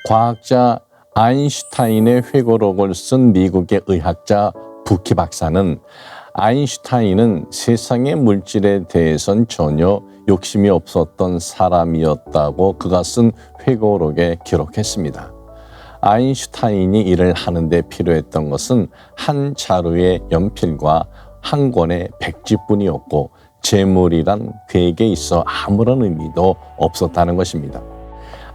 과학자 아인슈타인의 회고록을 쓴 미국의 의학자 부키 박사는 아인슈타인은 세상의 물질에 대해선 전혀 욕심이 없었던 사람이었다고 그가 쓴 회고록에 기록했습니다. 아인슈타인이 일을 하는데 필요했던 것은 한 자루의 연필과 한 권의 백지뿐이었고 재물이란 그에게 있어 아무런 의미도 없었다는 것입니다.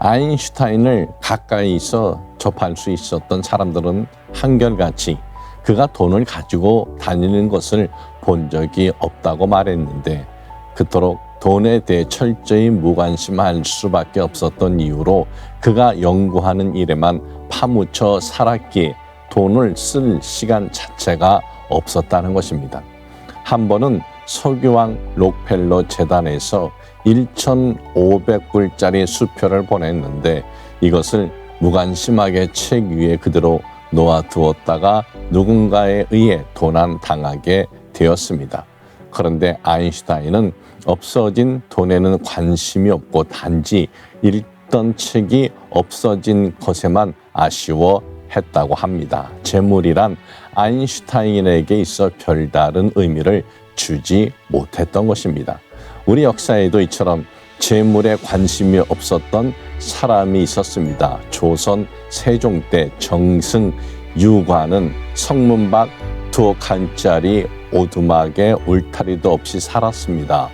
아인슈타인을 가까이서 접할 수 있었던 사람들은 한결같이 그가 돈을 가지고 다니는 것을 본 적이 없다고 말했는데, 그토록 돈에 대해 철저히 무관심할 수밖에 없었던 이유로 그가 연구하는 일에만 파묻혀 살았기에 돈을 쓸 시간 자체가 없었다는 것입니다. 한 번은 석유왕 록펠러 재단에서 1,500불짜리 수표를 보냈는데 이것을 무관심하게 책 위에 그대로 놓아두었다가 누군가에 의해 도난당하게 되었습니다. 그런데 아인슈타인은 없어진 돈에는 관심이 없고 단지 읽던 책이 없어진 것에만 아쉬워했다고 합니다. 재물이란 아인슈타인에게 있어 별다른 의미를 주지 못했던 것입니다. 우리 역사에도 이처럼 재물에 관심이 없었던 사람이 있었습니다. 조선 세종 때 정승 유관은 성문 밖 2칸짜리 오두막에 울타리도 없이 살았습니다.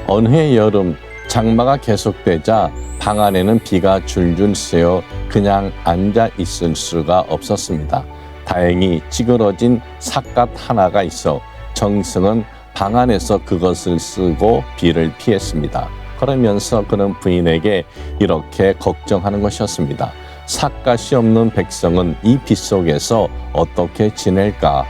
어느 해 여름 장마가 계속되자 방 안에는 비가 줄줄 새어 그냥 앉아 있을 수가 없었습니다. 다행히 찌그러진 삿갓 하나가 있어 정승은 방 안에서 그것을 쓰고 비를 피했습니다. 그러면서 그는 부인에게 이렇게 걱정하는 것이었습니다. 삿갓이 없는 백성은 이 비 속에서 어떻게 지낼까?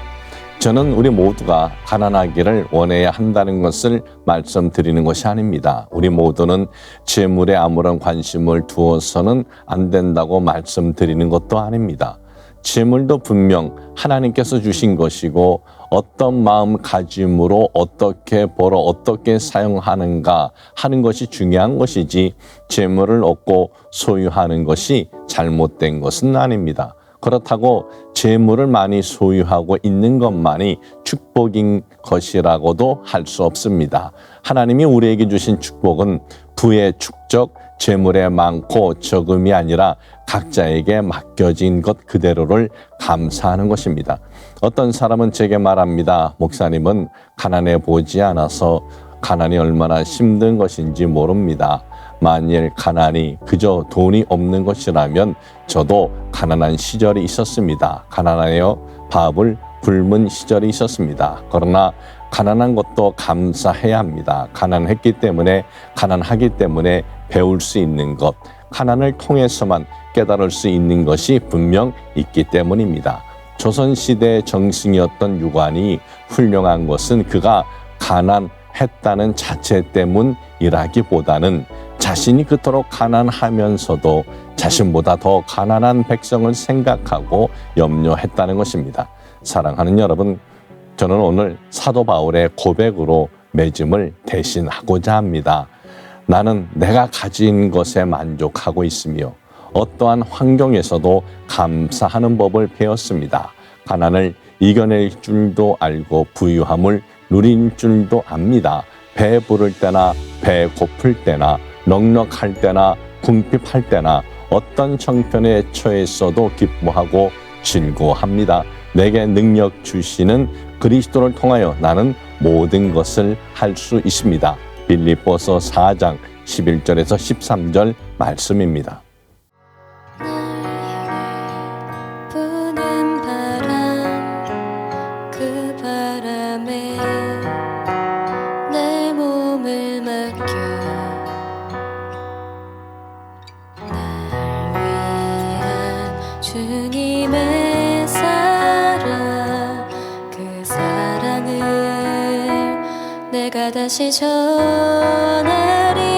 저는 우리 모두가 가난하기를 원해야 한다는 것을 말씀드리는 것이 아닙니다. 우리 모두는 재물에 아무런 관심을 두어서는 안 된다고 말씀드리는 것도 아닙니다. 재물도 분명 하나님께서 주신 것이고 어떤 마음가짐으로 어떻게 벌어 어떻게 사용하는가 하는 것이 중요한 것이지 재물을 얻고 소유하는 것이 잘못된 것은 아닙니다. 그렇다고 재물을 많이 소유하고 있는 것만이 축복인 것이라고도 할 수 없습니다. 하나님이 우리에게 주신 축복은 부의 축적, 재물에 많고 적음이 아니라 각자에게 맡겨진 것 그대로를 감사하는 것입니다. 어떤 사람은 제게 말합니다. 목사님은 가난해 보지 않아서 가난이 얼마나 힘든 것인지 모릅니다. 만일 가난이 그저 돈이 없는 것이라면 저도 가난한 시절이 있었습니다. 가난하여 밥을 굶은 시절이 있었습니다. 그러나 가난한 것도 감사해야 합니다. 가난하기 때문에 배울 수 있는 것, 가난을 통해서만 깨달을 수 있는 것이 분명 있기 때문입니다. 조선시대 정승이었던 유관이 훌륭한 것은 그가 가난했다는 자체 때문이라기보다는 자신이 그토록 가난하면서도 자신보다 더 가난한 백성을 생각하고 염려했다는 것입니다. 사랑하는 여러분, 저는 오늘 사도 바울의 고백으로 맺음을 대신하고자 합니다. 나는 내가 가진 것에 만족하고 있으며 어떠한 환경에서도 감사하는 법을 배웠습니다. 가난을 이겨낼 줄도 알고 부유함을 누릴 줄도 압니다. 배 부를 때나 배 고플 때나 넉넉할 때나 궁핍할 때나 어떤 형편에 처했어도 기뻐하고 즐거워합니다. 내게 능력 주시는 그리스도를 통하여 나는 모든 것을 할 수 있습니다. 빌립보서 4장 11절에서 13절 말씀입니다. 주님의 사랑, 그 사랑을 내가 다시 전하리.